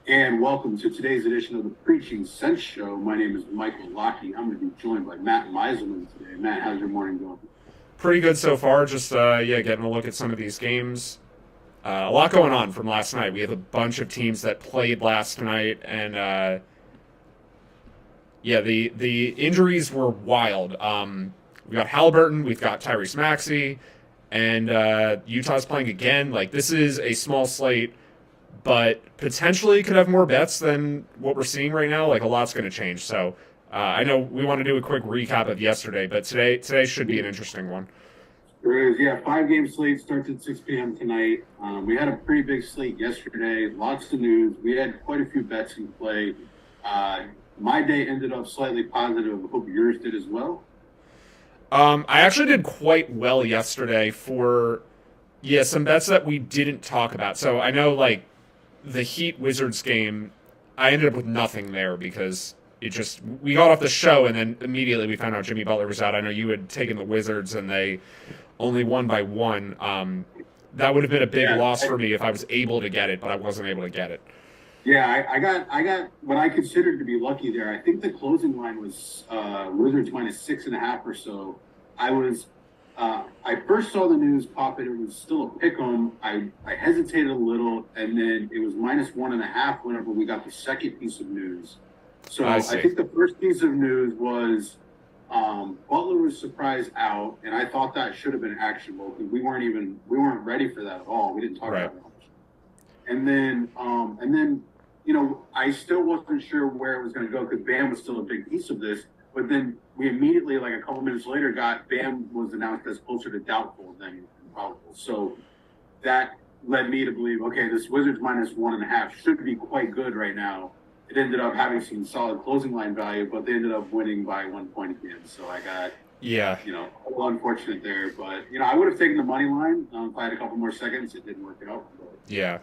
And welcome to today's edition of the Preaching Sense Show. My name is Michael Lockey. I'm going to be joined by Matt Meiselman today. Matt, how's your morning going? Pretty good so far. Just getting a look at some of these games. A lot going on from last night. We have a bunch of teams that played last night, and the injuries were wild. We got Halliburton, we've got Tyrese Maxey, and Utah's playing again. Like, this is a small slate, but potentially could have more bets than what we're seeing right now. Like, a lot's going to change. So I know we want to do a quick recap of yesterday, but today should be an interesting one. There is, yeah. 5-game slate starts at 6 p.m. tonight. We had a pretty big slate yesterday. Lots of news. We had quite a few bets in play. My day ended up slightly positive. I hope yours did as well. I actually did quite well yesterday for some bets that we didn't talk about. So I know, like, the Heat Wizards game, I ended up with nothing there because we got off the show and then immediately we found out Jimmy Butler was out. I know you had taken the Wizards and they only won by one. That would have been a big loss for me if I was able to get it, but I wasn't able to get it. Yeah, I got what I considered to be lucky there. I think the closing line was Wizards minus 6.5 or so. I first saw the news pop and it was still a pick 'em. I hesitated a little, and then it was minus 1.5 whenever we got the second piece of news. So I think the first piece of news was Butler was surprised out, and I thought that should have been actionable because we weren't ready for that at all. We didn't talk about it much. And then I still wasn't sure where it was going to go because Bam was still a big piece of this. But then we immediately, like a couple minutes later, got Bam was announced as closer to doubtful than probable. So that led me to believe, okay, this Wizards minus 1.5 should be quite good right now. It ended up having some solid closing line value, but they ended up winning by 1 point again. So I got, a little unfortunate there. But, I would have taken the money line if I had a couple more seconds. It didn't work out. Yeah.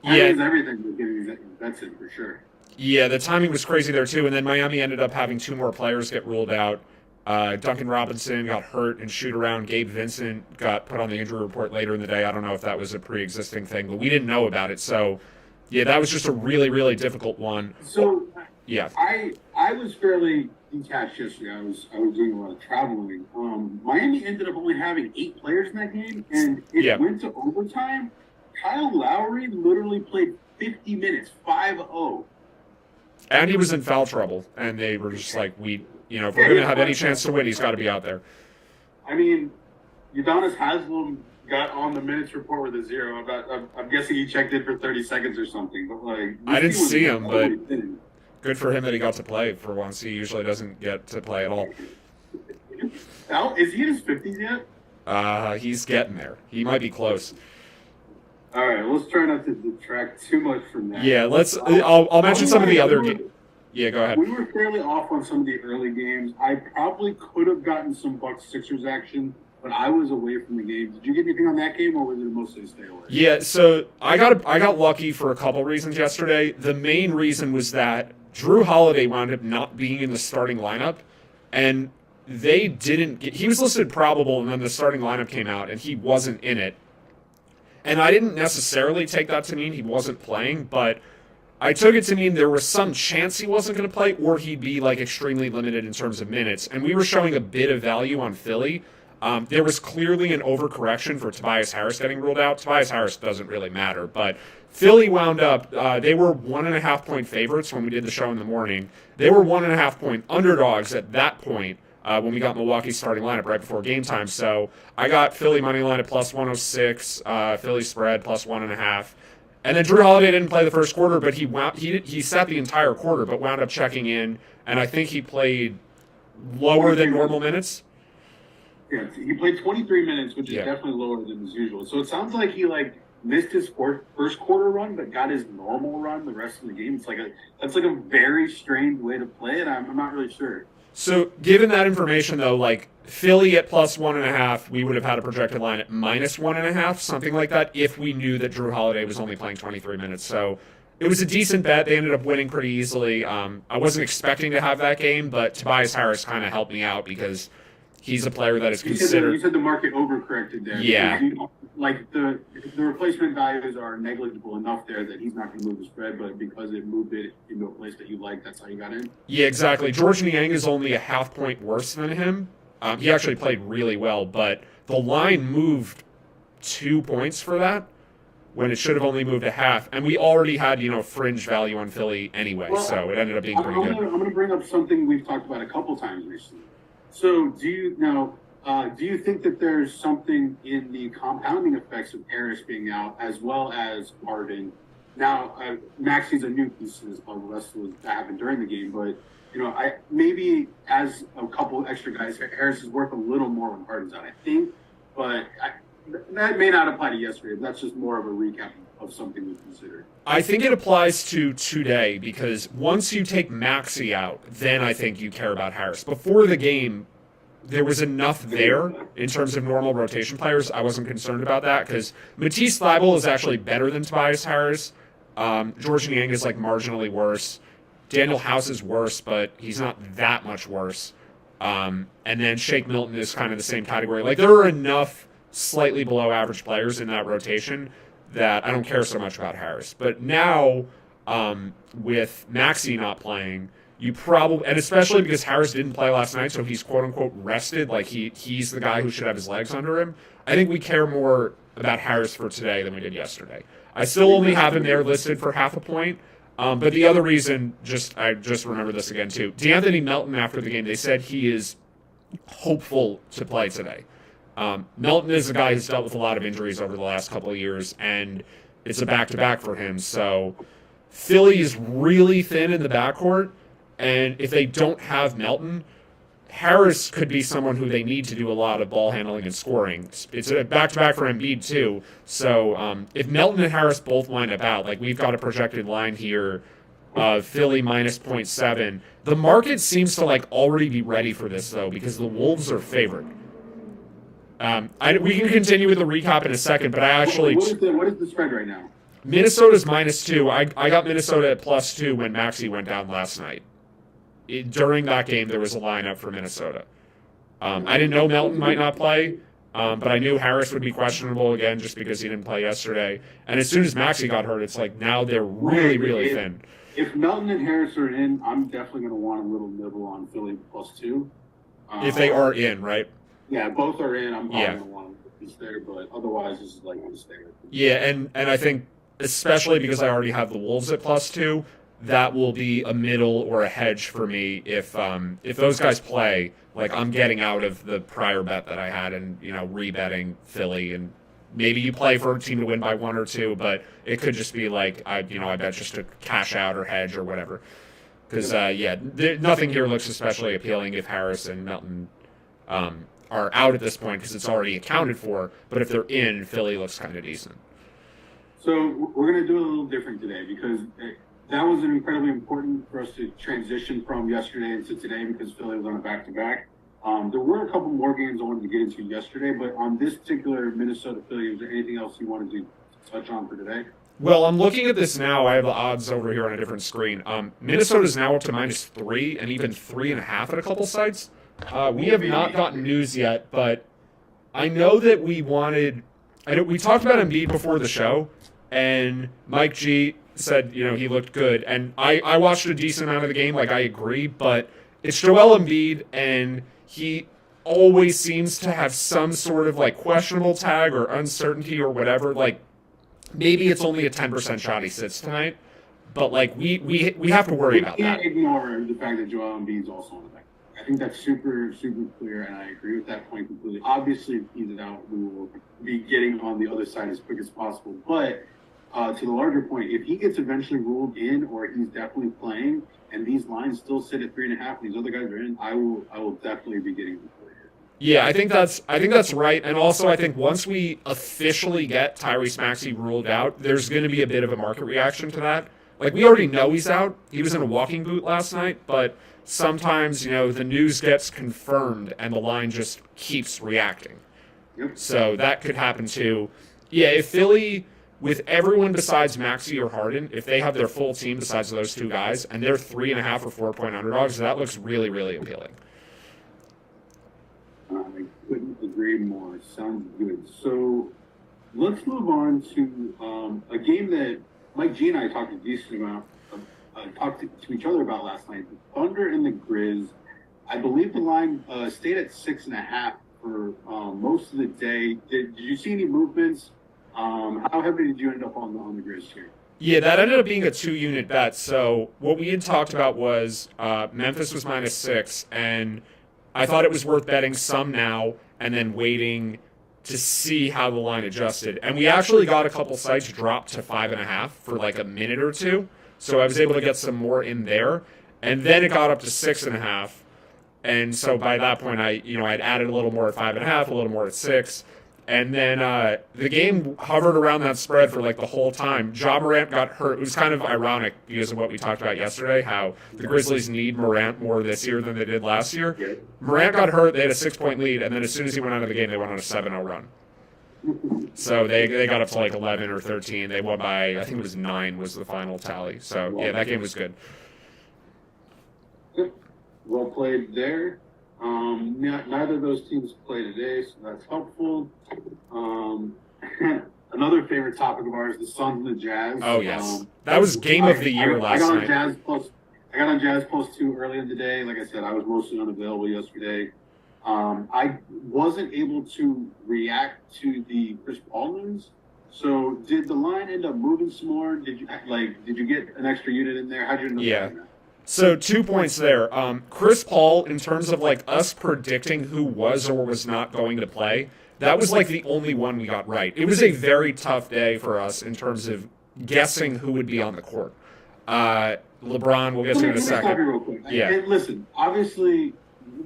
Is everything with getting these bets in for sure. Yeah, the timing was crazy there too, and then Miami ended up having two more players get ruled out. Duncan Robinson got hurt in shoot-around. Gabe Vincent got put on the injury report later in the day. I don't know if that was a pre-existing thing, but we didn't know about it. So, yeah, that was just a really, really difficult one. So, yeah, I was fairly detached yesterday. I was doing a lot of traveling. Miami ended up only having 8 players in that game, and it went to overtime. Kyle Lowry literally played 50 minutes, 5-0. And he was in foul trouble, and they were just like, if we're going to have any chance to win, he's got to be out there. I mean, Udonis Haslem got on the minutes report with a 0. I'm guessing he checked in for 30 seconds or something. But I didn't see him, but good for him that he got to play for once. He usually doesn't get to play at all. Is he in his 50s yet? He's getting there. He might be close. All right, let's try not to detract too much from that. Yeah, I'll mention some of the other games. Yeah, go ahead. We were fairly off on some of the early games. I probably could have gotten some Bucks-Sixers action, but I was away from the game. Did you get anything on that game, or was it mostly stay away? Yeah, so I got lucky for a couple reasons yesterday. The main reason was that Drew Holiday wound up not being in the starting lineup, and he was listed probable, and then the starting lineup came out, and he wasn't in it. And I didn't necessarily take that to mean he wasn't playing, but I took it to mean there was some chance he wasn't going to play, or he'd be like extremely limited in terms of minutes. And we were showing a bit of value on Philly. There was clearly an overcorrection for Tobias Harris getting ruled out. Tobias Harris doesn't really matter, but Philly wound up, they were 1.5 point favorites when we did the show in the morning. They were 1.5 point underdogs at that point. When we got Milwaukee's starting lineup right before game time. So I got Philly money line at plus 106, Philly spread plus 1.5. And then Drew Holiday didn't play the first quarter, but he sat the entire quarter, but wound up checking in, and I think he played lower than normal minutes. Yeah, he played 23 minutes, which is definitely lower than his usual. So it sounds like he missed his first quarter run, but got his normal run the rest of the game. That's like a very strange way to play it. I'm not really sure. So, given that information, though, Philly at plus 1.5, we would have had a projected line at minus 1.5, something like that, if we knew that Drew Holiday was only playing 23 minutes. So, it was a decent bet. They ended up winning pretty easily. I wasn't expecting to have that game, but Tobias Harris kind of helped me out because he's a player that is considered. You said the market overcorrected there. Yeah. like the replacement values are negligible enough there that he's not going to move the spread, but because it moved it into a place that you like, that's how you got in. Yeah, exactly. George Niang is only a half point worse than him. He actually played really well, but the line moved 2 points for that when it should have only moved a half. And we already had, fringe value on Philly anyway, so it ended up being pretty good. I'm going to bring up something we've talked about a couple times recently. So do you think that there's something in the compounding effects of Harris being out as well as Harden? Now, Maxi's a new piece to this puzzle. That's what happened during the game, but I maybe as a couple extra guys, Harris is worth a little more when Harden's out, I think. But that may not apply to yesterday. That's just more of a recap of something we considered. I think it applies to today because once you take Maxi out, then I think you care about Harris. Before the game, there was enough there in terms of normal rotation players. I wasn't concerned about that because Matisse Thybulle is actually better than Tobias Harris. George Niang is marginally worse. Daniel House is worse, but he's not that much worse. And then Shake Milton is kind of the same category. There are enough slightly below average players in that rotation that I don't care so much about Harris. But now, with Maxi not playing, you probably, and especially because Harris didn't play last night, so he's quote unquote rested, he's the guy who should have his legs under him. I think we care more about Harris for today than we did yesterday. I still only have him there listed for half a point. But the other reason, I just remember this again too. D'Anthony Melton after the game, they said he is hopeful to play today. Melton is a guy who's dealt with a lot of injuries over the last couple of years, and it's a back-to-back for him. So Philly is really thin in the backcourt, and if they don't have Melton, Harris could be someone who they need to do a lot of ball handling and scoring. It's a back-to-back for Embiid, too. So if Melton and Harris both line up out, we've got a projected line here of Philly minus 0.7. The market seems to, already be ready for this, though, because the Wolves are favored. We can continue with the recap in a second, but I actually... What is the spread right now? Minnesota's -2. I got Minnesota at +2 when Maxi went down last night. During that game, there was a lineup for Minnesota. I didn't know Melton might not play, but I knew Harris would be questionable again just because he didn't play yesterday. And as soon as Maxi got hurt, it's now they're really, really thin. If Melton and Harris are in, I'm definitely going to want a little nibble on Philly +2. If they are in, right? Yeah, both are in. I'm probably going to want a piece there, but otherwise, this is going to stay with me. Yeah, and I think, especially because I already have the Wolves at +2, that will be a middle or a hedge for me if those guys play. I'm getting out of the prior bet that I had and rebetting Philly, and maybe you play for a team to win by 1 or 2, but it could just be I bet just to cash out or hedge or whatever. Because nothing here looks especially appealing if Harris and Melton are out at this point because it's already accounted for. But if they're in, Philly looks kind of decent. So we're going to do it a little different today because that was incredibly important for us to transition from yesterday into today because Philly was on a back-to-back. There were a couple more games I wanted to get into yesterday, but on this particular Minnesota-Philly, is there anything else you wanted to touch on for today? Well, I'm looking at this now. I have the odds over here on a different screen. Minnesota's now up to -3 and even 3.5 at a couple sites. We have not gotten news yet, but I know that we talked about Embiid before the show, and Mike G said, he looked good. And I watched a decent amount of the game, I agree, but it's Joel Embiid, and he always seems to have some sort of questionable tag or uncertainty or whatever. Maybe it's only a 10% shot he sits tonight, but we have to worry about that. We can't ignore the fact that Joel Embiid's also on the back. I think that's super, super clear, and I agree with that point completely. Obviously, if he's out, we will be getting on the other side as quick as possible. But to the larger point, if he gets eventually ruled in or he's definitely playing and these lines still sit at 3.5 and these other guys are in, I will definitely be getting him for here. Yeah, I think that's right. And also I think once we officially get Tyrese Maxey ruled out, there's going to be a bit of a market reaction to that. We already know he's out. He was in a walking boot last night, but sometimes, the news gets confirmed and the line just keeps reacting. Yep. So that could happen too. Yeah, if Philly, with everyone besides Maxey or Harden, if they have their full team besides those two guys, and they're 3.5 or 4 point underdogs, that looks really, really appealing. I couldn't agree more. Sounds good. So let's move on to a game that Mike G and I talked a decent amount, talked to each other about last night. The Thunder and the Grizz. I believe the line stayed at 6.5 for most of the day. Did you see any movements? How heavy did you end up on the Grizz here? Yeah, that ended up being a 2-unit bet. So what we had talked about was Memphis was -6, and I thought it was worth betting some now and then waiting to see how the line adjusted. And we actually got a couple sites dropped to 5.5 for like a minute or two. So I was able to get some more in there. And then it got up to 6.5. And so by that point, I'd added a little more at 5.5, a little more at 6. And then the game hovered around that spread for like the whole time. Ja Morant got hurt. It was kind of ironic because of what we talked about yesterday, how the Grizzlies need Morant more this year than they did last year. Morant got hurt. They had a 6-point lead. And then as soon as he went out of the game, they went on a 7-0 run. So they got up to like 11 or 13. They won by, I think it was 9 was the final tally. So, yeah, that game was good. Well played there. Neither of those teams play today, so that's helpful. Another favorite topic of ours, the Suns and the Jazz. Oh, yes. That was game of the year last night. I got on Jazz Plus 2 early in the day. Like I said, I was mostly unavailable yesterday. I wasn't able to react to the Chris Paul news. So did the line end up moving some more? Did you get an extra unit in there? How'd you end up doing that? So 2 points there. Chris Paul, in terms of like us predicting who was or was not going to play, that was like the only one we got right. It was a very tough day for us in terms of guessing who would be on the court. LeBron, we'll get to in a second. Real quick. Yeah. And listen, obviously,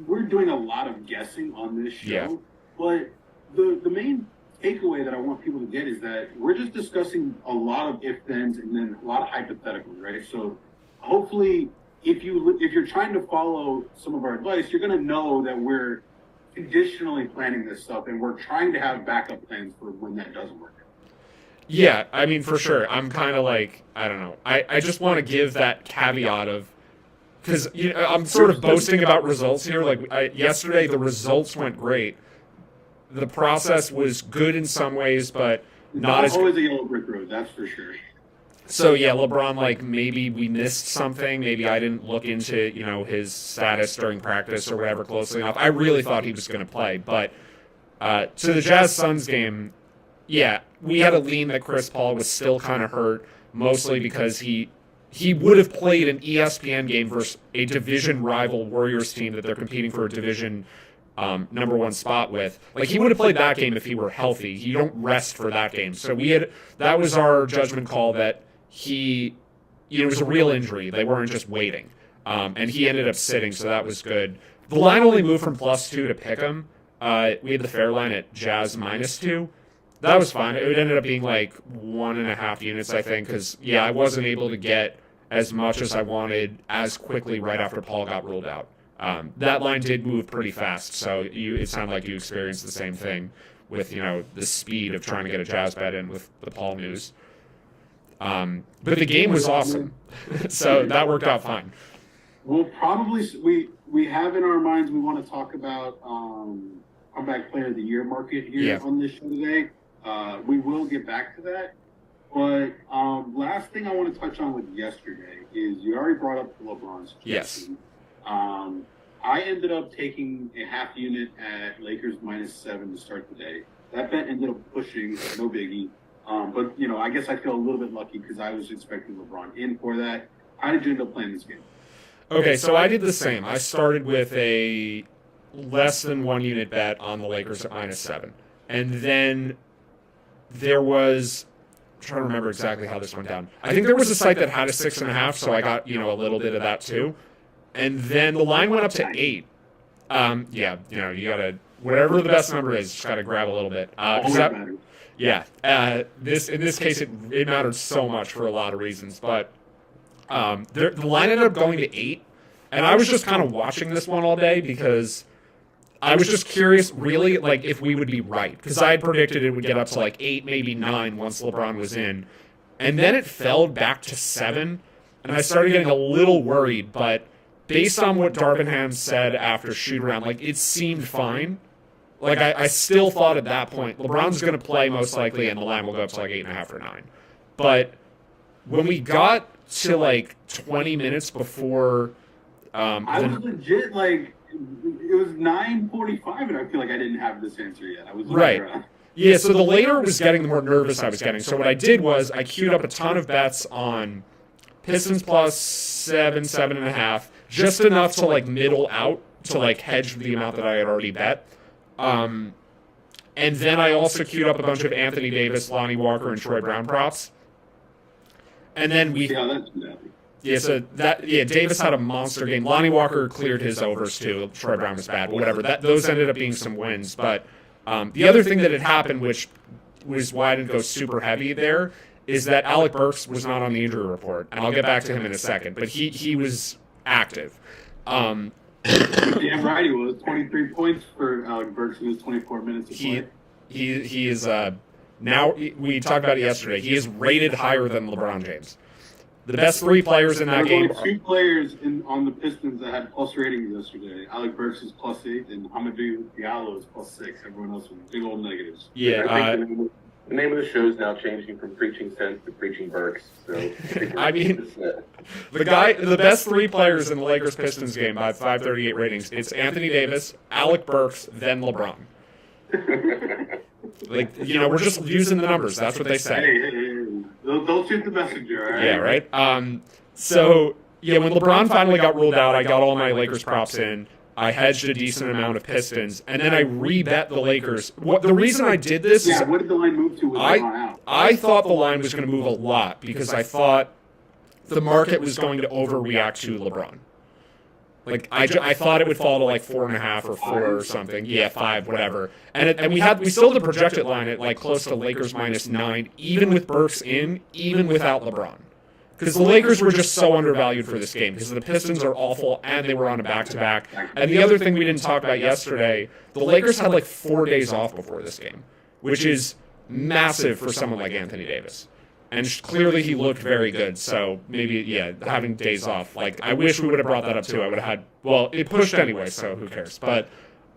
we're doing a lot of guessing on this show, but the main takeaway that I want people to get is that we're just discussing a lot of if-thens and then a lot of hypotheticals, right? So hopefully, if you're trying to follow some of our advice, you're going to know that we're conditionally planning this stuff and we're trying to have backup plans for when that doesn't work out. Yeah, I mean, for sure. I'm kind of like, I don't know. I just want to give that caveat of, because I'm sort of boasting about results here. Like yesterday, the results went great. The process was good in some ways, but not as always a yellow brick road, that's for sure. So yeah, LeBron, like maybe we missed something. Maybe I didn't look into his status during practice or whatever closely enough. I really thought he was going to play, but to the Jazz Suns game, yeah, we had a lean that Chris Paul was still kind of hurt, mostly because he would have played an ESPN game versus a division rival Warriors team that they're competing for a division number 1 spot with. Like, he would have played that game if he were healthy. You don't rest for that game. So that was our judgment call that it was a real injury. They weren't just waiting. And he ended up sitting, so that was good. The line only moved from +2 to pick 'em. We had the fair line at Jazz -2. That was fine. It ended up being like 1.5 units, I think, because, I wasn't able to get as much as I wanted as quickly right after Paul got ruled out. That line did move pretty fast, so it sounded like you experienced the same thing with, the speed of trying to get a Jazz bet in with the Paul news. But the game was awesome, so that worked out fine. We'll probably we have in our minds we want to talk about comeback player of the year market here on this show today. We will get back to that, but last thing I want to touch on with yesterday is you already brought up the LeBron situation. Yes. I ended up taking a half unit at Lakers -7 to start the day. That bet ended up pushing, no biggie. But, I guess I feel a little bit lucky because I was expecting LeBron in for that. How did you end up playing this game? Okay, so I did the same. I started with a less than 1 unit bet on the Lakers at -7. And then there was, I'm trying to remember exactly how this went down. I think there was a site that had a 6.5, so I got, a little bit of that too. And then the line went up to 8. You gotta, whatever the best number is, just gotta grab a little bit. In this case, it mattered so much for a lot of reasons. But the line ended up going to 8, and I was just kind of watching this one all day because I was just curious, really, like if we would be right, because I had predicted it would get up to like 8, maybe 9 once LeBron was in, and then it fell back to 7, and I started getting a little worried. But based on what Darvingham said after shoot around, like it seemed fine. Like, I still thought at that point, LeBron's going to play most likely, and the line will go up to like 8.5 or 9. But when we got to like 20 minutes before, I was legit like, it was 9:45, and I feel like I didn't have this answer yet. I was right. around. Yeah, so the later it was getting, the more nervous I was getting. So what I did was I queued up a ton of bets on Pistons plus 7, 7.5, just enough to like middle out to like hedge the amount that I had already bet. And then I also queued up a bunch of Anthony Davis, Lonnie Walker, and Troy Brown props. And then Davis had a monster game. Lonnie Walker cleared his overs too. Troy Brown was bad, but whatever. Those ended up being some wins. But the other thing that had happened, which was why I didn't go super heavy there, is that Alec Burks was not on the injury report, and I'll get back to him in a second. But he was active. Damn right he was. 23 points for Alec Burks in his 24 minutes of play. He is now, we talked about it yesterday, he is rated higher than LeBron James. The best 3 players in that game. There were only 2 players on the Pistons that had plus ratings yesterday. Alec Burks is +8, and Hamidou Diallo is +6. Everyone else was big old negatives. Yeah, I think the name of the show is now changing from Preaching Sense to Preaching Burks. So I mean, the best 3 players in the Lakers Pistons game by 538 ratings. It's Anthony Davis, Alec Burks, then LeBron. Like, we're just using the numbers. That's what they say. Hey. Don't shoot the messenger, all right? Yeah, right? So, when LeBron finally got ruled out, I got all my Lakers props in. I hedged a decent amount of Pistons, and then I rebet the Lakers. The reason I did this is... what did the line move to with LeBron out? I thought the line was going to move a lot because I thought the market was going to overreact to LeBron. Like, I thought it would fall to like 4.5 or 4 or something. Yeah, 5, whatever. And we still had the projected line at like close to Lakers -9, even with Burks in, even without LeBron. Because the Lakers were just so undervalued for this game because the Pistons are awful and they were on a back-to-back. And the other thing we didn't talk about yesterday, the Lakers had like 4 days off before this game, which is massive for someone like Anthony Davis. And clearly he looked very good, so maybe, having days off. Like, I wish we would have brought that up too. I would have had, it pushed anyway, so who cares. But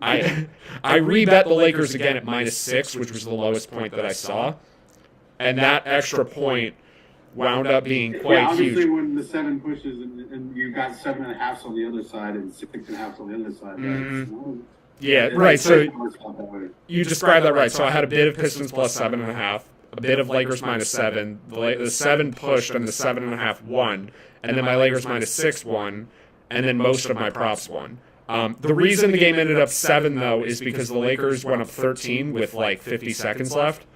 I rebet the Lakers again at -6, which was the lowest point that I saw. And that extra point wound up being quite obviously huge. When the 7 pushes and you got 7.5 on the other side and 6.5 on the other side, Yeah, right. So you described that right. So I had a bit of Pistons plus 7.5. A bit of Lakers -7. The 7 pushed and the 7.5 won. And then my Lakers -6 won. And then most of my props won. The reason the game ended up 7, though, is because the Lakers went up 13 with like 50 seconds left.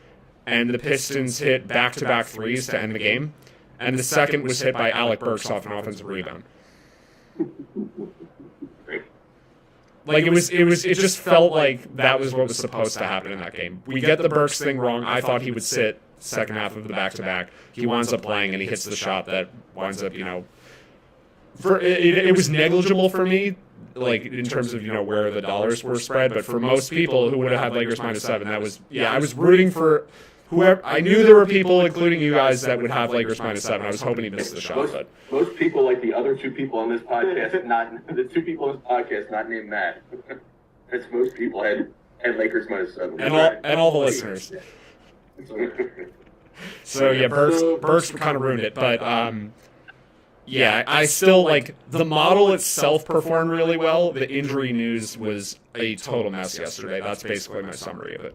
And the Pistons hit back-to-back threes to end the game. And the second was hit by Alec Burks off an offensive rebound. Like it just felt like that was what was supposed to happen in that game. We get the Burks thing wrong. I thought he would sit second half of the back-to-back. He winds up playing and he hits the shot that winds up, it was negligible for me, like in terms of where the dollars were spread. But for most people who would have had Lakers -7, that was I was rooting for whoever. I knew there were people, including you guys, that would have Lakers -7. I was hoping he missed the shot. But most people, like the other 2 people on this podcast, not named Matt. That's most people had Lakers -7. And all the listeners. So Burks kind of ruined it, but I still like the model itself performed really well. The injury news was a total mess yesterday. That's basically my summary of it.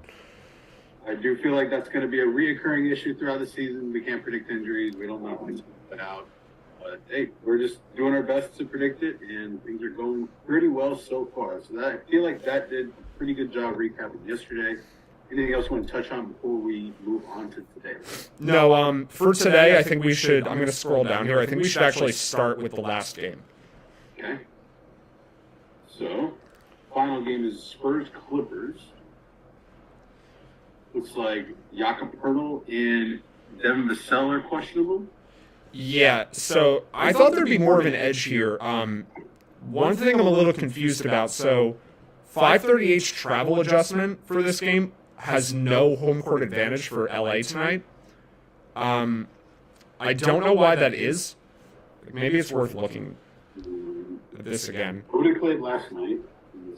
I do feel like that's going to be a reoccurring issue throughout the season. We can't predict injuries. We don't know when it's going to put out. But, hey, we're just doing our best to predict it, and things are going pretty well so far. So I feel like that did a pretty good job recapping yesterday. Anything else you want to touch on before we move on to today? No, for today, I think we should, I'm going to scroll down here. I think we should actually start with the last game. Okay. So, final game is Spurs-Clippers. Looks like Jakob Poeltl and Devin Vassell are questionable. Yeah, so I thought there'd be more of an edge here. One thing I'm a little confused about, so 538's travel adjustment for this game has no home court advantage for LA tonight. I don't know why that is. Maybe it's worth looking at this again. Who did play last night?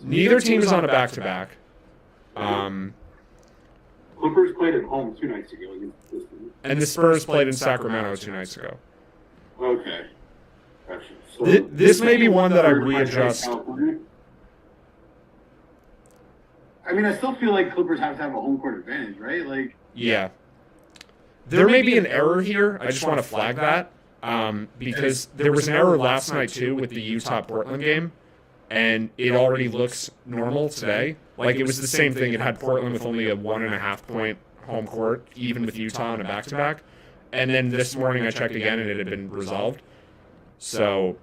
Neither team is on a back-to-back. Clippers played at home 2 nights ago against the Pistons. And the Spurs played in Sacramento 2 nights ago. Okay. Gotcha. So This may be one that I readjust. I mean, I still feel like Clippers have to have a home court advantage, right? Like, Yeah. There may be an error here. I just want to flag that. Because there was an error last night, too, with the Utah-Portland game. And it already looks normal today. Like, it was the same thing. It had Portland with only a 1.5-point home court, even with Utah on a back-to-back. And then this morning I checked again, and it had been resolved. So,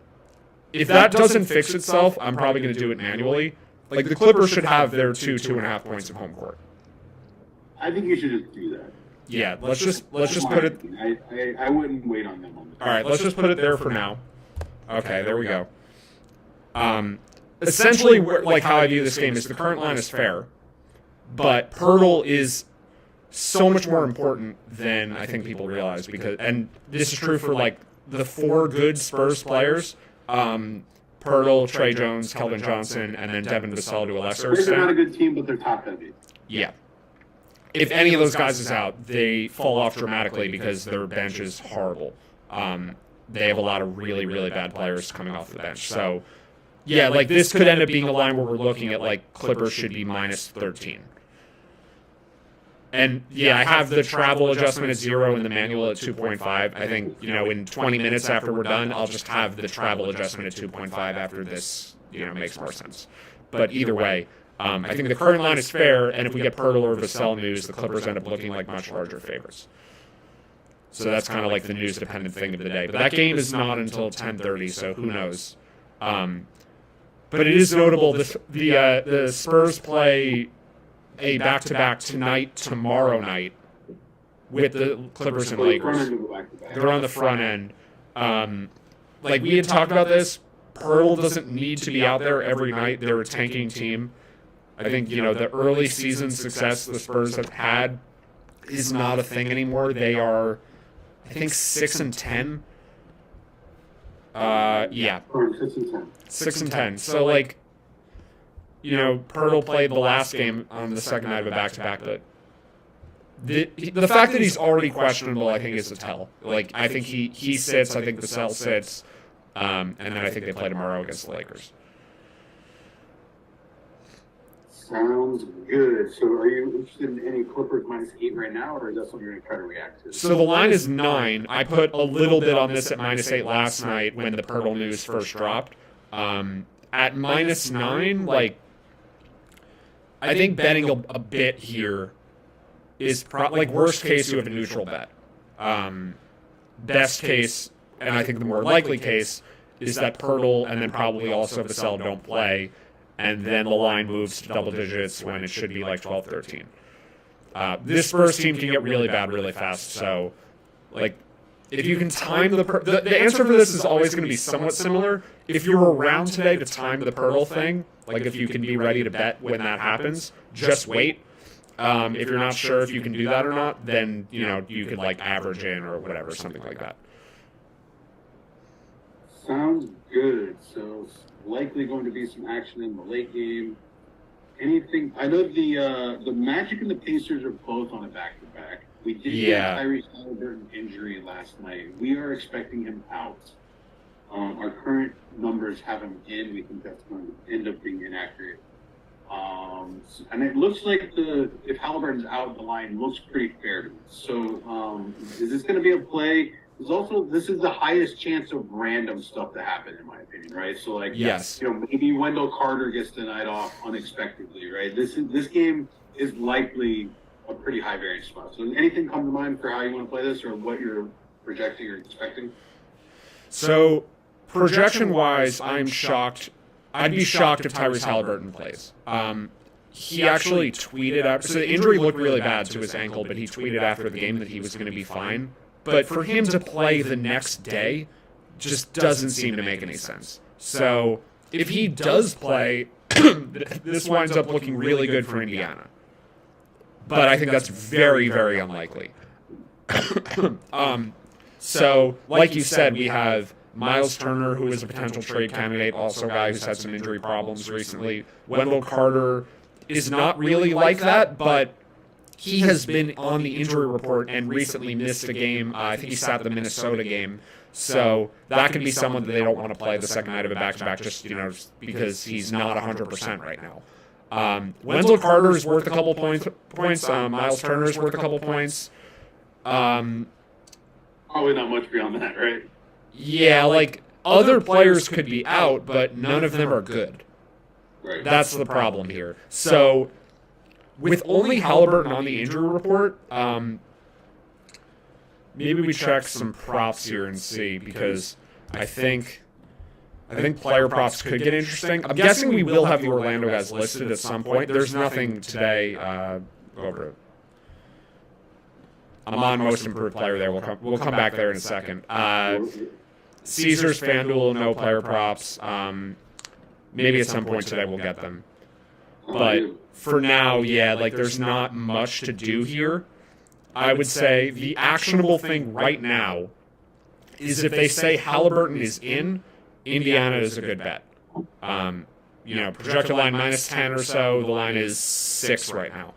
if that doesn't fix itself, I'm probably going to do it manually. Like, the Clippers should have their 2.5 points of home court. I think you should just do that. Yeah, let's just put it. I wouldn't wait on them on this. All right, let's just put it there for now. Okay, there we go. Essentially, like how I view this game is the current line is fair, but Poeltl is so much more important than I think people realize and this is true for like the 4 good Spurs players. Poeltl, Trey Jones, Kelvin Johnson, and then Devin Vassell to a lesser extent. They're not a good team, but they're top heavy. Yeah. If any of those guys is out, they fall off dramatically because their bench is horrible. They have a lot of really, really bad players coming off the bench. So, yeah, like this could end up being a line where we're looking at like Clippers should be minus 13. And yeah, I have the travel adjustment at 0 and the manual at 2.5. I think, in 20 minutes after we're done, I'll just have the travel adjustment at 2.5 after this, makes more sense. But either way, I think the current line is fair, and if we get Poeltl or Vassell news, the Clippers end up looking like much larger favorites. So that's kind of like the news-dependent thing of the day. But that game is not until 10:30, so who knows? But it is notable the Spurs play a back-to-back tomorrow night, with the Clippers and Lakers. They're on the front end. Like we had talked about this, Poeltl doesn't need to be out there every night. They're a tanking team. I think, the early season success the Spurs have had is not a thing anymore. They are, I think, 6-10. Yeah. 6-10. So, like, Poeltl played the last game on the second night of a back-to-back, but the fact that he's already questionable, I think, is a tell. Like, I think he sits. I think Vassell sits. And then I think they play tomorrow against the Lakers. Sounds good. So are you interested in any Clippers -8 right now, or is that something you're going to try to react to? So the line is 9. I put a little bit on this at -8 last night when the Poeltl news first dropped. At -9, like, I think betting a bit here is like worst case you have a neutral bet. Best case, and I think the more likely case, is that Poeltl and then probably also Vassell don't play, and then the line moves to double digits when it should be like 12-13. This Spurs team can get really bad really fast, so like if you can time the answer for this is always going to be somewhat similar. If you're around today to time the Poeltl thing, like if you can be ready to bet when that happens, just wait. If you're not sure if you can do that or not, then you could like average in or whatever, something like that. Sounds good. So likely going to be some action in the late game. Anything? I know the Magic and the Pacers are both on a back-to-back. We did get Tyrese Haliburton injury last night. We are expecting him out. Our current numbers have him in. We think that's going to end up being inaccurate. And it looks like if Haliburton's out, the line looks pretty fair to me. So is this going to be a play? This is the highest chance of random stuff to happen, in my opinion, right? So, like, yes, maybe Wendell Carter gets the night off unexpectedly, right? This game is likely a pretty high variance spot. So, anything come to mind for how you want to play this, or what you're projecting or expecting? So, projection-wise, I'm shocked. I'd be shocked if Tyrese Haliburton plays. He actually tweeted after. So the injury looked really bad to his ankle, but he tweeted after the game that he was going to be fine. But for him to play the next day just doesn't seem to make any sense. So if he does play, this winds up looking really good for Indiana. But I think that's very, very unlikely. So, like you said, we have Miles Turner, who is a potential trade candidate, also a guy who's had some injury problems recently. Wendell Carter, is not really like that, but he has been on the injury report and recently missed a game. I think he sat the Minnesota game. So that could be someone that they don't want to play the second night of a back-to-back just, because he's not 100% right now. Wendell Carter is worth a couple points. Miles Turner is worth a couple points. Probably not much beyond that, right? Yeah, like, other players could be out, but none of them are good. Right. That's the problem here. So, with only Halliburton on the injury report, maybe we check some props here and see, because I think player props could get interesting. I'm guessing we will have the Orlando guys listed at some point. There's nothing today. Go over it. I'm on most improved player there. We'll come back there in a second. Caesars, FanDuel, no player props. Maybe at some point today we'll get them. But for now, yeah, like there's not much to do here. I would say the actionable thing right now is if they say Halliburton is in, Indiana is a good bet. Projected line -10 or so. The line is 6 right now.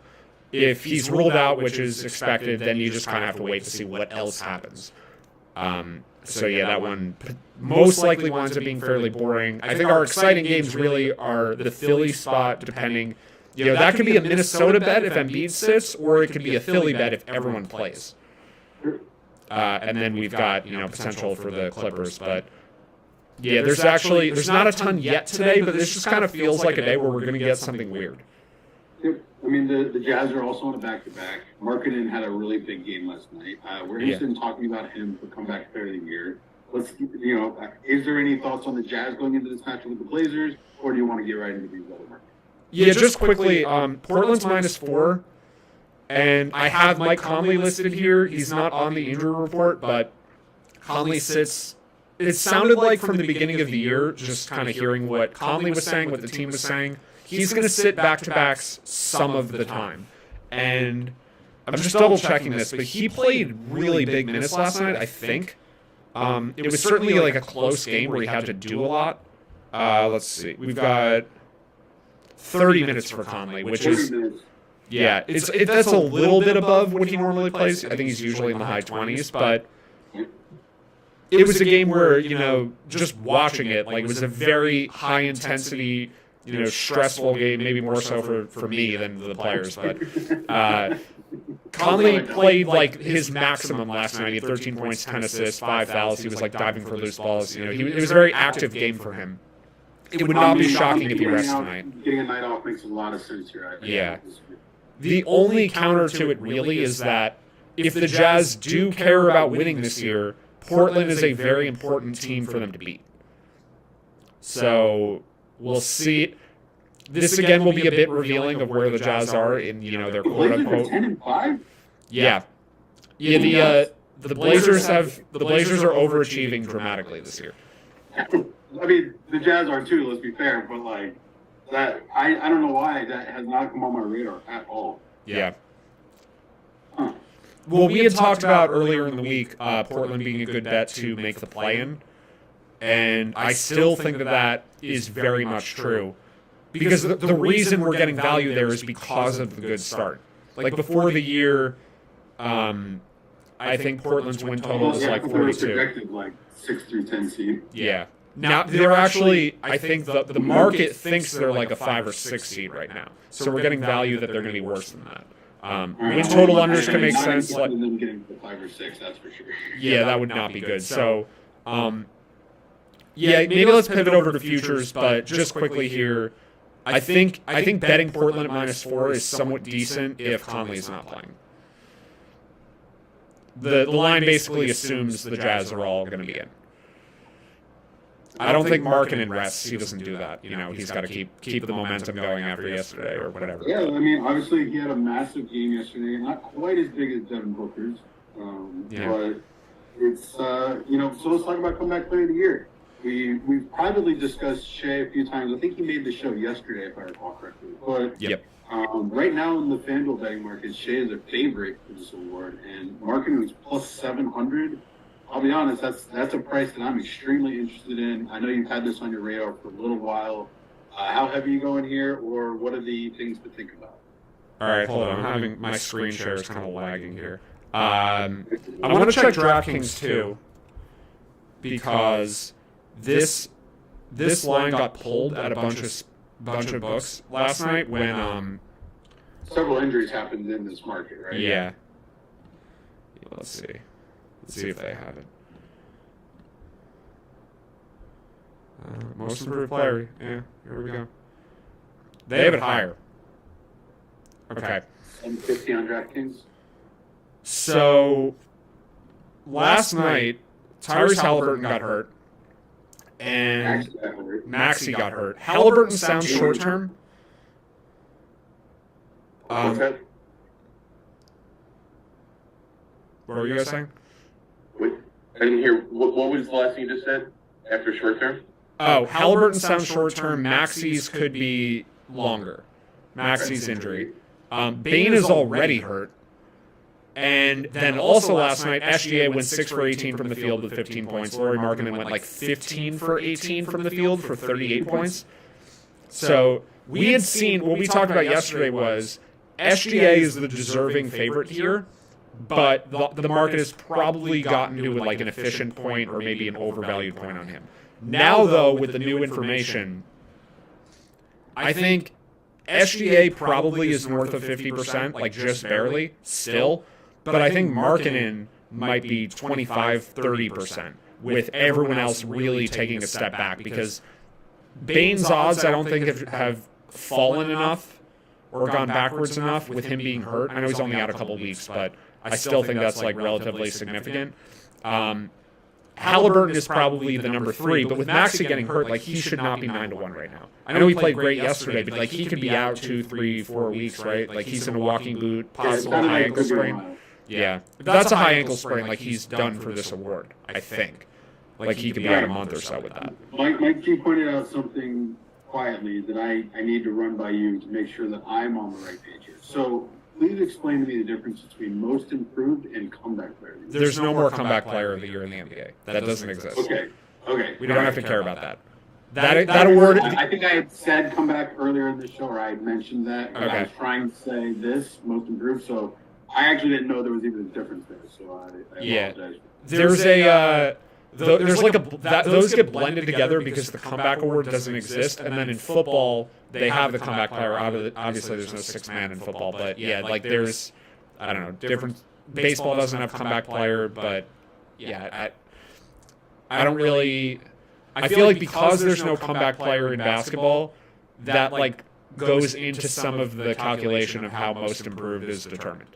If he's ruled out, which is expected, then you just kind of have to wait to see what else happens. So yeah, that one most likely winds up being fairly boring. I think our exciting games really are the Philly spot, depending. That could be a Minnesota bet if Embiid sits, or it could be a Philly bet if everyone plays. And then we've got potential for the Clippers, but yeah, there's not a ton yet today, but this just kind of feels like a day where we're going to get something weird. Yep. I mean, the Jazz are also on a back-to-back. Markkanen had a really big game last night. We're interested in talking about him for comeback player of the year. Is there any thoughts on the Jazz going into this matchup with the Blazers, or do you want to get right into these other markets? Yeah, just quickly, Portland's -4, and I have Mike Conley listed here. He's not on the injury report, but Conley sits. It sounded like from the beginning of the year, just kind of hearing what Conley was saying, what the team was saying, he's going to sit back-to-backs some of the time. And I'm just double-checking this, but he played really big minutes last night, I think. It was certainly like a close game where he had to do a lot. Let's see. We've got 30 minutes for Conley, which is, yeah, that's a little bit above what he normally plays. I think he's usually in the high 20s, but it was a game where, just watching it, like, it was a very high-intensity, stressful game, maybe more so for me than the players, but Conley played, like, his maximum last night. He had 13 points, 10 assists, 5 fouls. He was, like, diving for loose balls. It was a very active game for him. It would not be shocking if he rests tonight. Getting a night off makes a lot of sense here. Yeah. The only counter to it really is that if the Jazz do care about winning this year, Portland is a very important team for them to beat. So we'll see. This again will be a bit revealing of where the Jazz are in their quote unquote. 10-5? Yeah. The Blazers are overachieving dramatically this year. I mean, the Jazz are too, let's be fair, but like that, I don't know why that has not come on my radar at all. Yeah. Huh. Well, we had talked about earlier in the week Portland being a good bet to make the play-in, and I still think that is very much true, because the reason we're getting value there is because of the good start. Like before the year, I think Portland's win total was like 42. Projected like 6 through 10 seed. Yeah. Now, they're actually, I think the market thinks they're like a 5 or 6 seed right now. So we're getting value that they're going to be worse than that. Win total unders can make sense. Like, them getting to 5 or 6, that's for sure. Yeah, that would not be good. So, maybe let's pivot over to futures, but just quickly here, I think betting Portland at -4 is somewhat decent if Conley's not playing. The line basically assumes the Jazz are all going to be in. I don't think Markkanen rests. He doesn't do that. He's got to keep the momentum going after yesterday or whatever. Yeah, I mean, obviously he had a massive game yesterday, not quite as big as Devin Booker's, but it's so let's talk about comeback player of the year. We've privately discussed Shea a few times. I think he made the show yesterday, if I recall correctly. But right now in the FanDuel betting market, Shea is a favorite for this award, and Markkanen was plus 700. I'll be honest, that's a price that I'm extremely interested in. I know you've had this on your radar for a little while. how heavy you going here, or what are the things to think about? All right, hold on. I'm having my screen share is kind of lagging here. I want to check DraftKings too, because this line got pulled at a bunch of books last night when Several injuries happened in this market, right? yeah. Let's see if they have it. Most improved player. Yeah, here we go. They have it higher. Okay. And 50 on DraftKings. So last night, Tyrese Halliburton got hurt, and Maxey got hurt. Halliburton sounds short term. What's that? What were you guys saying? Wait, I didn't hear. What was the last thing you just said after short term? Oh, Halliburton sounds short term. Maxey's could be longer. Maxey's injury. Bane is already hurt. And then also last night, SGA went 6 for 18 from the field with 15 points. Lauri Markkanen went like 15 for 18 from the field for 38 points. So we had seen, what we talked about yesterday was SGA is the deserving favorite here, but the market has probably gotten to like an efficient point or maybe an overvalued point on him. Now, though, with the new information, I think SGA probably is north of 50%, like just barely, still. But I think Markkanen might be 25, 30%, with everyone else really taking a step back. Because Bane's odds, I don't think, have fallen enough or gone backwards enough with him being hurt. I know he's only out a couple weeks, but I still think that's like relatively significant. Halliburton is probably the number 3, but with Maxey getting hurt, like he should not be 9-1 right now. I know he played great yesterday, but like he could be out 2, 3, 4 weeks, right? Like he's in a walking boot, possible high ankle sprain. Yeah, if that's a high ankle sprain, like he's done for this award, I think. Like he could be out a month or so with that. Mike G pointed out something quietly that I need to run by you to make sure that I'm on the right page here. So please explain to me the difference between most improved and comeback player. There's no more comeback player of the year in the NBA. That doesn't exist. Okay. We don't have to care about that. That award. I think I had said comeback earlier in the show, or I had mentioned that. But I was trying to say this most improved, so I actually didn't know there was even a difference there. So I apologize. There's there's like those get blended together because the comeback award doesn't exist, and then in football they have the comeback player. Obviously, there's no 6-man in football, but yeah, like there's I don't know different. Baseball doesn't have comeback player, but yeah, I don't really. I feel like because there's no comeback player in basketball, that like goes into some of the calculation of how most improved is determined.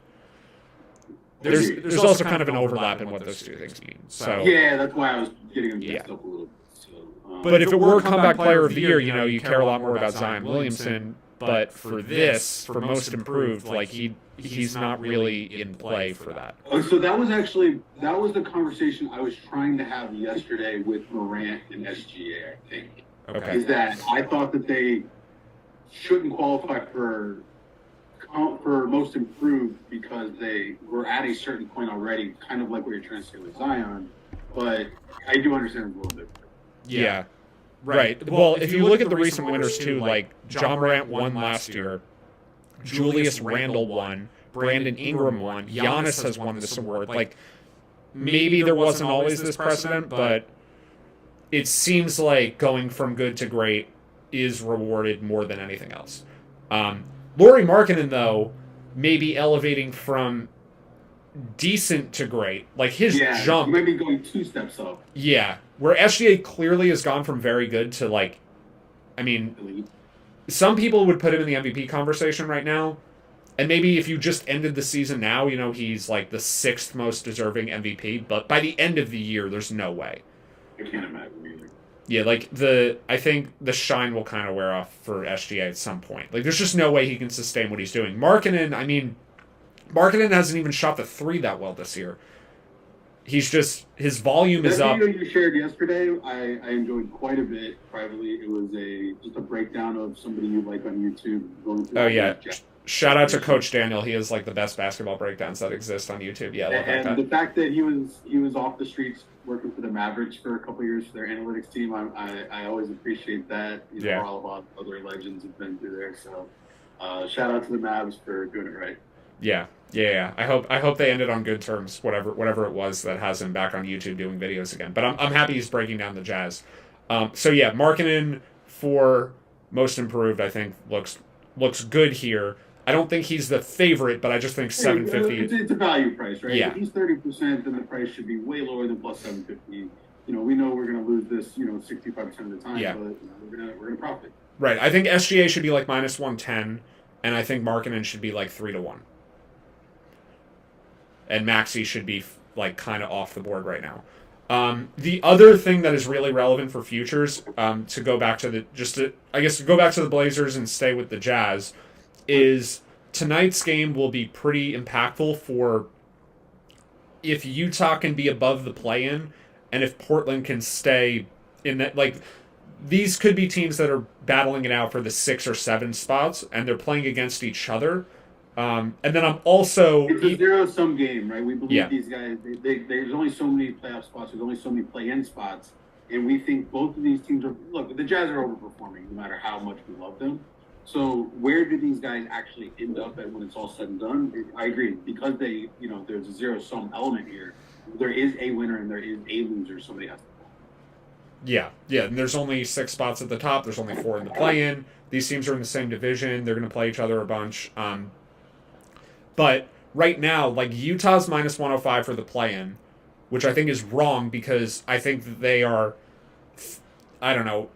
There's also kind of an overlap in what those two things mean. So yeah, that's why I was getting them mixed up a little bit. So, but if it were comeback player of the year, you know, you care a lot more about Zion Williamson. But for most improved, like he's not really in play for that. Oh, so that was the conversation I was trying to have yesterday with Morant and SGA. I think is that I thought that they shouldn't qualify for most improved because they were at a certain point already, kind of like what you're trying to say with Zion. But I do understand it's a little different. Yeah. Right. Well, if you look at the recent winners too, like John Morant won last year, Julius Randle won, Brandon Ingram won, Giannis has won this award. Like maybe there wasn't always this precedent, but it seems like going from good to great is rewarded more than anything else. Lauri Markkanen, though, maybe elevating from decent to great. Like his jump. Maybe going 2 steps up. Yeah. Where SGA clearly has gone from very good to like, I mean, some people would put him in the MVP conversation right now. And maybe if you just ended the season now, you know, he's like the 6th most deserving MVP. But by the end of the year, there's no way. I can't imagine either. Yeah, like I think the shine will kind of wear off for SGA at some point. Like there's just no way he can sustain what he's doing. Markkanen hasn't even shot the 3 that well this year. He's just his volume is up. The video you shared yesterday, I enjoyed quite a bit privately. It was just a breakdown of somebody you like on YouTube going through. Oh yeah, Shout out to Coach Daniel. He is like the best basketball breakdowns that exist on YouTube. Yeah, I love that And guy. the fact that he was off the streets working for the Mavericks for a couple of years for their analytics team, I always appreciate that. Yeah. All about other legends have been through there. So shout out to the Mavs for doing it right. Yeah. I hope they ended on good terms. Whatever it was that has him back on YouTube doing videos again. But I'm happy he's breaking down the Jazz. So yeah, Markkanen for most improved, I think looks good here. I don't think he's the favorite, but I just think 750. It's a value price, right? Yeah. If he's 30%, then the price should be way lower than plus 750. We know we're going to lose this, 65% of the time, Yeah. but we're gonna profit. Right. I think SGA should be like minus 110, and I think Markkanen should be like 3-1. And Maxey should be like kind of off the board right now. The other thing that is really relevant for futures, to go back to the Blazers and stay with the Jazz, is tonight's game will be pretty impactful for if Utah can be above the play-in and if Portland can stay in that. Like, these could be teams that are battling it out for the 6 or 7 spots, and they're playing against each other. And then I'm also... It's a zero-sum game, right? We believe Yeah. these guys, there's only so many playoff spots, there's only so many play-in spots, and we think both of these teams are... Look, the Jazz are overperforming, no matter how much we love them. So where do these guys actually end up at when it's all said and done? I agree, because there's a zero-sum element here. There is a winner and there is a loser, somebody has to fall. Yeah, and there's only 6 spots at the top, there's only 4 in the play-in. These teams are in the same division, they're going to play each other a bunch. But right now, like, Utah's minus 105 for the play-in, which I think is wrong because I think that they are, I don't know,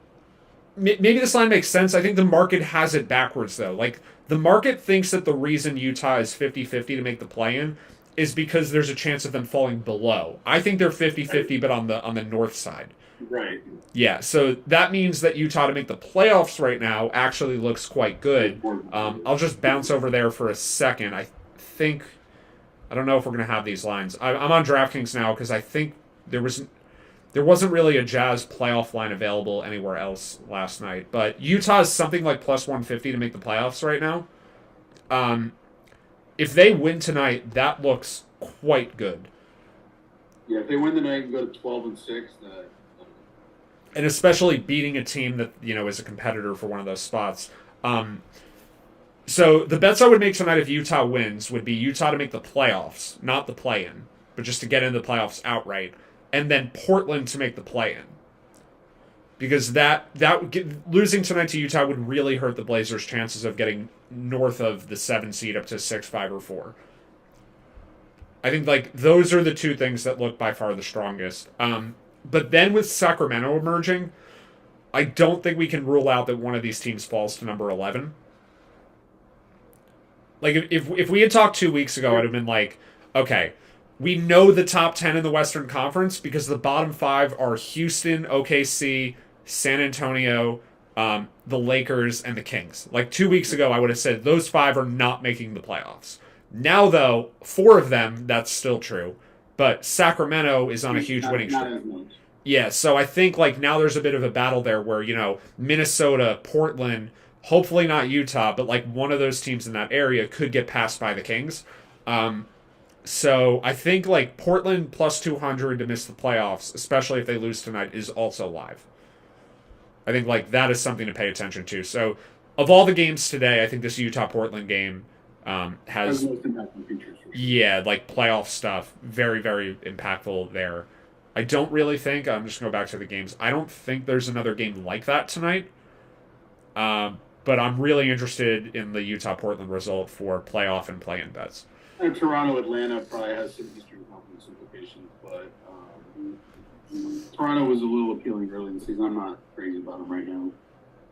maybe this line makes sense. I think the market has it backwards, though. Like, the market thinks that the reason Utah is 50-50 to make the play-in is because there's a chance of them falling below. I think they're 50-50, but on the north side. Right. Yeah, so that means that Utah to make the playoffs right now actually looks quite good. I'll just bounce over there for a second. I don't know if we're going to have these lines. I'm on DraftKings now because I think there wasn't really a Jazz playoff line available anywhere else last night. But Utah is something like plus 150 to make the playoffs right now. If they win tonight, that looks quite good. Yeah, if they win tonight and go to 12-6, And especially beating a team that, is a competitor for one of those spots. So the bets I would make tonight if Utah wins would be Utah to make the playoffs, not the play-in, but just to get into the playoffs outright, and then Portland to make the play-in. Because losing tonight to Utah would really hurt the Blazers' chances of getting north of the 7 seed up to 6, 5, or 4. I think like those are the two things that look by far the strongest. But then with Sacramento emerging, I don't think we can rule out that one of these teams falls to number 11. Like, if we had talked 2 weeks ago, I'd have been like, okay, we know the top 10 in the Western Conference because the bottom 5 are Houston, OKC, San Antonio, the Lakers, and the Kings. Like, 2 weeks ago, I would have said those 5 are not making the playoffs. Now, though, 4 of them, that's still true. But Sacramento is on a huge winning streak. Yeah, so I think like now there's a bit of a battle there where, Minnesota, Portland, hopefully not Utah, but like one of those teams in that area could get passed by the Kings. So I think like Portland plus 200 to miss the playoffs, especially if they lose tonight, is also live. I think like that is something to pay attention to. So of all the games today, I think this Utah-Portland game has like playoff stuff. Very, very impactful there. I don't really think, I'm just going to go back to the games, I don't think there's another game like that tonight. But I'm really interested in the Utah-Portland result for playoff and play-in bets. And Toronto-Atlanta probably has some Eastern Conference implications, but Toronto was a little appealing early in the season. I'm not crazy about them right now.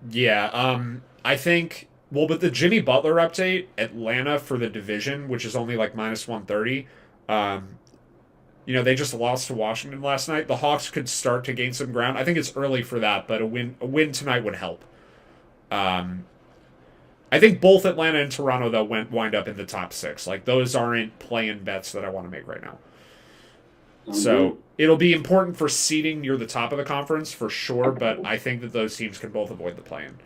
Yeah, I think... Well, with the Jimmy Butler update, Atlanta for the division, which is only like minus 130, they just lost to Washington last night. The Hawks could start to gain some ground. I think it's early for that, but a win tonight would help. I think both Atlanta and Toronto, though, wind up in the top 6. Like, those aren't play-in bets that I want to make right now. So it'll be important for seeding near the top of the conference, for sure, but I think that those teams can both avoid the play-in.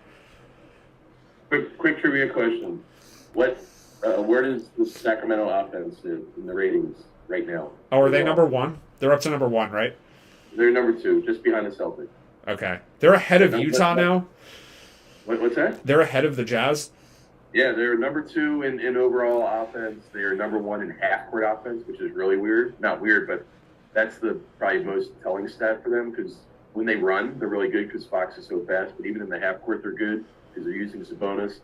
Quick trivia question. Where does the Sacramento offense in the ratings right now? Oh, are they number one? They're up to number one, right? They're number 2, just behind the Celtics. Okay. They're ahead of Utah now. What's that? They're ahead of the Jazz. Yeah, they're number 2 in overall offense. They are number 1 in half-court offense, which is really weird. Not weird, but that's the probably most telling stat for them because when they run, they're really good because Fox is so fast. But even in the half-court, they're good because they're using Sabonis.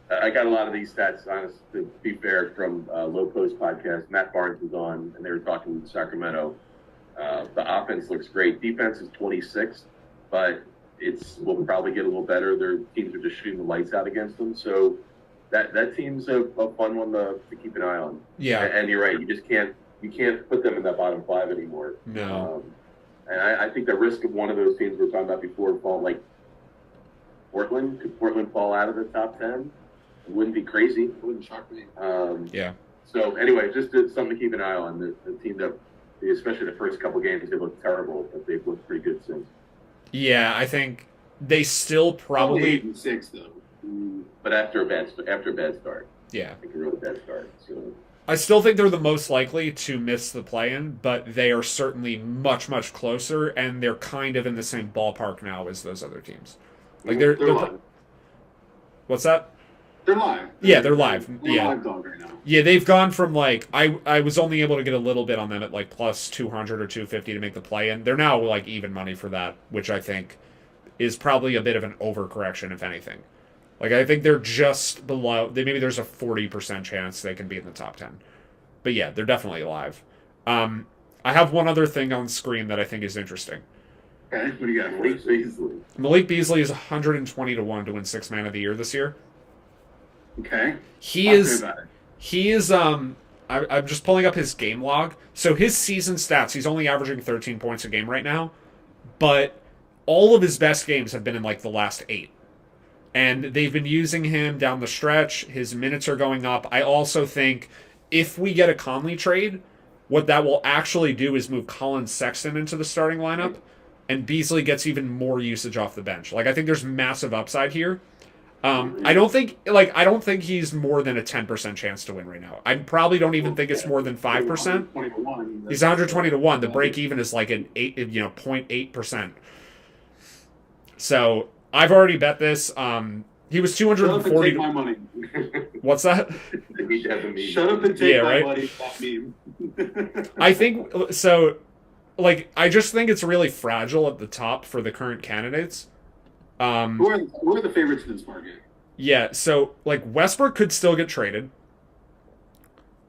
I got a lot of these stats, honestly, to be fair, from Low Post podcast. Matt Barnes was on, and they were talking with Sacramento. The offense looks great. Defense is 26th, but will probably get a little better. Their teams are just shooting the lights out against them. So that team's a fun one to keep an eye on. Yeah. And you're right. You can't put them in that bottom 5 anymore. No. And I think the risk of one of those teams we were talking about before fall, like Portland, could Portland fall out of the top 10? It wouldn't be crazy. It wouldn't shock me. Yeah. So anyway, just something to keep an eye on. The team that, especially the first couple games, they looked terrible, but they've looked pretty good since. Yeah, I think they still probably 8-6 though. But after a bad start. Yeah. I think a really bad start. So I still think they're the most likely to miss the play-in, but they are certainly much, much closer, and they're kind of in the same ballpark now as those other teams. Like they're live. What's that? They're live. Yeah, they're live. They're Yeah. live dog right now. Yeah, they've gone from like I was only able to get a little bit on them at like plus 200 or 250 to make the play-in. They're now like even money for that, which I think is probably a bit of an overcorrection, if anything. Like I think they're just below. Maybe there's a 40% chance they can be in the top 10. But yeah, they're definitely live. I have one other thing on screen that I think is interesting. Okay, what do you got? Malik Beasley. Malik Beasley is 120 to 1 to win Sixth Man of the Year this year. Okay. He Talk to me is. about it. He is. I'm just pulling up his game log. So his season stats. He's only averaging 13 points a game right now, but all of his best games have been in like the last 8. And they've been using him down the stretch. His minutes are going up. I also think if we get a Conley trade, what that will actually do is move Colin Sexton into the starting lineup, and Beasley gets even more usage off the bench. Like I think there's massive upside here. I don't think he's more than a 10% chance to win right now. I probably don't even think it's more than 5%. 120 to 1. He's 120 to 1. The break even is like an 0.8%. So I've already bet this. He was 240. Take my money. What's that? They need to have a meeting. Shut up and take Yeah, my right? money. That meme. I think so. Like I just think it's really fragile at the top for the current candidates. Who are the favorites in this market? Yeah, so like Westbrook could still get traded,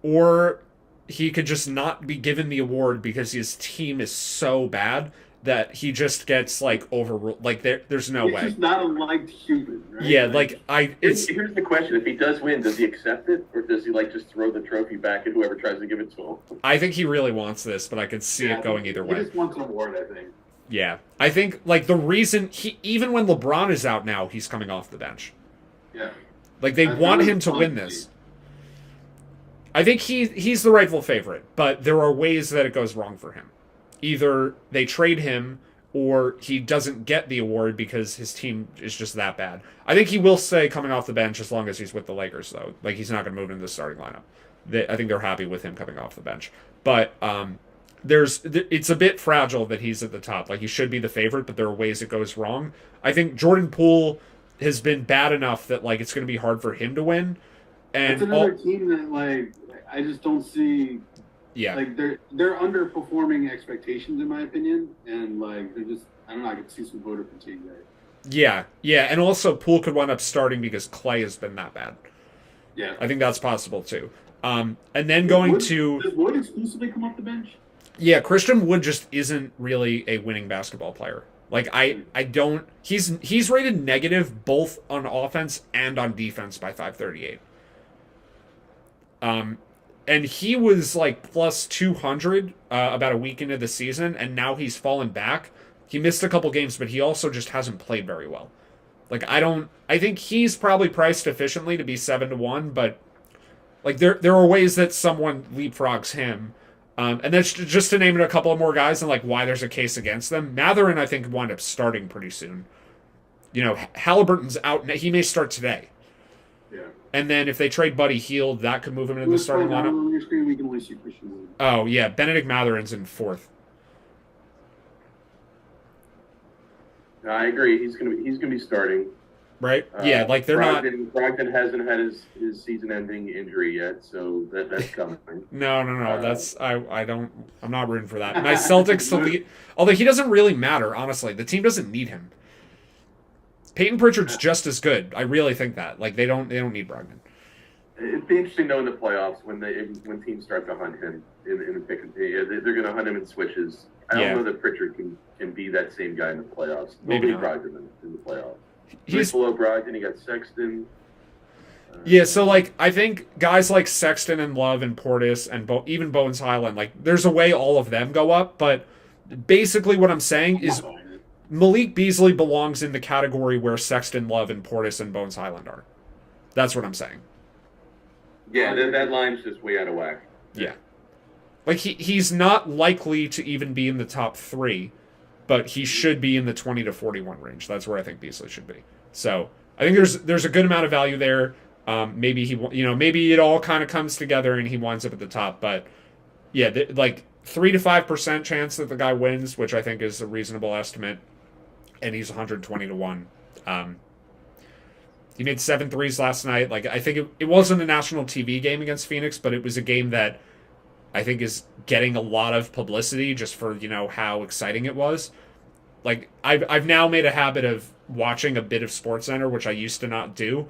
or he could just not be given the award because his team is so bad that he just gets like overruled. Like there's no He's way. just not a liked human, right? Yeah, like Here's the question: if he does win, does he accept it, or does he like just throw the trophy back at whoever tries to give it to him? I think he really wants this, but I could see it going either He way. just wants an award, I think. Yeah, I think like the reason even when LeBron is out now, he's coming off the bench. Yeah. Like they That's want really him to fun win to this. see. I think he's the rightful favorite, but there are ways that it goes wrong for him. Either they trade him or he doesn't get the award because his team is just that bad. I think he will stay coming off the bench as long as he's with the Lakers, though. Like he's not going to move into the starting lineup. I think they're happy with him coming off the bench. But it's a bit fragile that he's at the top. Like he should be the favorite, but there are ways it goes wrong. I think Jordan Poole has been bad enough that like it's going to be hard for him to win. And It's another team that like I just don't see. yeah, Like they're underperforming expectations in my opinion, and like they're just I don't know. I could see some voter fatigue there. yeah, and also Poole could wind up starting because Clay has been that bad. Yeah. I think that's possible too. And then going to does Wood exclusively come off the bench? yeah, Christian Wood just isn't really a winning basketball player. Like I don't he's rated negative both on offense and on defense by 538. And he was like plus 200 about a week into the season, and now he's fallen back. He missed a couple games, but he also just hasn't played very well. Like I think he's probably priced efficiently to be 7 to 1, but like there are ways that someone leapfrogs him. And that's just to name it a couple of more guys and like why there's a case against them. Matherin, I think, wind up starting pretty soon. You know, Halliburton's out. He may start today. Yeah. And then if they trade Buddy Hield, that could move him into the starting lineup. On your screen, we can only see Christian Wood. Oh, yeah. Benedict Matherin's in 4th. I agree. He's gonna be starting. Right? Yeah, like they're Brogdon hasn't had his season-ending injury yet, so that's coming. No. I'm not rooting for that. My Celtics, although he doesn't really matter, honestly. The team doesn't need him. Peyton Pritchard's just as good. I really think that. Like they don't need Brogdon. It'd be interesting though in the playoffs when teams start to hunt him in the pick and they're going to hunt him in switches. I don't know that Pritchard can be that same guy in the playoffs. Maybe not. Brogdon in the playoffs. He's below Brogdon. He got Sexton. Yeah, so like I think guys like Sexton and Love and Portis and even Bones Highland, like there's a way all of them go up, but basically what I'm saying is Malik Beasley belongs in the category where Sexton, Love, and Portis and Bones Highland are. That's what I'm saying. Yeah, that line's just way out of whack. Yeah. Like he's not likely to even be in the top 3, but he should be in the 20 to 41 range. That's where I think Beasley should be. So I think there's a good amount of value there. Maybe maybe it all kind of comes together and he winds up at the top. But yeah, like 3 to 5% chance that the guy wins, which I think is a reasonable estimate, and he's 120 to 1. He made 7 threes last night. Like I think it wasn't a national TV game against Phoenix, but it was a game that I think is getting a lot of publicity just for how exciting it was. Like I've now made a habit of watching a bit of SportsCenter, which I used to not do.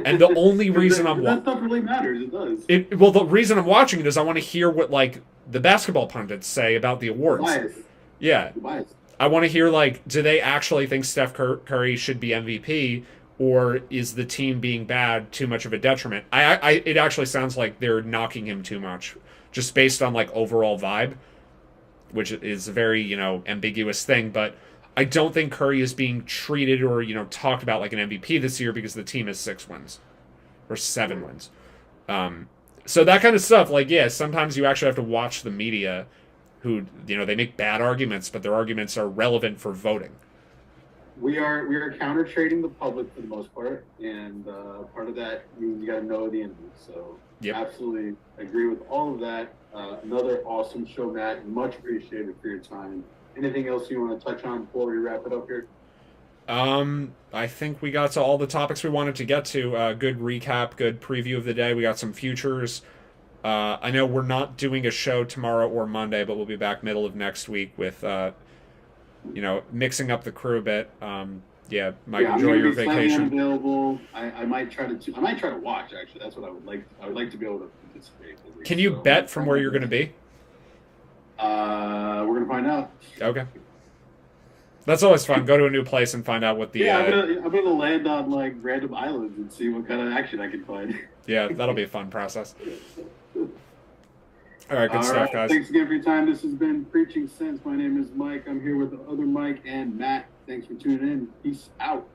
And the only reason that stuff really matters. It does. Well, the reason I'm watching it is I want to hear what like the basketball pundits say about the awards. Bias. Yeah, Bias. I want to hear like, do they actually think Steph Curry should be MVP, or is the team being bad too much of a detriment? It actually sounds like they're knocking him too much, just based on like overall vibe, which is a very ambiguous thing, but. I don't think Curry is being treated or, talked about like an MVP this year because the team has 6 wins or 7 wins. So that kind of stuff, like, yeah, sometimes you actually have to watch the media who, they make bad arguments, but their arguments are relevant for voting. We are counter trading the public for the most part, and part of that means you got to know the enemy. So Absolutely agree with all of that. Another awesome show, Matt. Much appreciated for your time. Anything else you want to touch on before we wrap it up here? I think we got to all the topics we wanted to get to. Good recap, good preview of the day. We got some futures. I know we're not doing a show tomorrow or Monday, but we'll be back middle of next week with, mixing up the crew a bit. Mike, enjoy your vacation. Unavailable. I might try to watch. Actually, that's what I would like. I would like to be able to participate. Can you bet from where you're going to be? We're gonna find out. Okay. That's always fun. Go to a new place and find out what the. I'm gonna land on like random islands and see what kind of action I can find. Yeah, that'll be a fun process. All right, good stuff, guys. Thanks again for your time. This has been Preaching Sense. My name is Mike. I'm here with the other Mike and Matt. Thanks for tuning in. Peace out.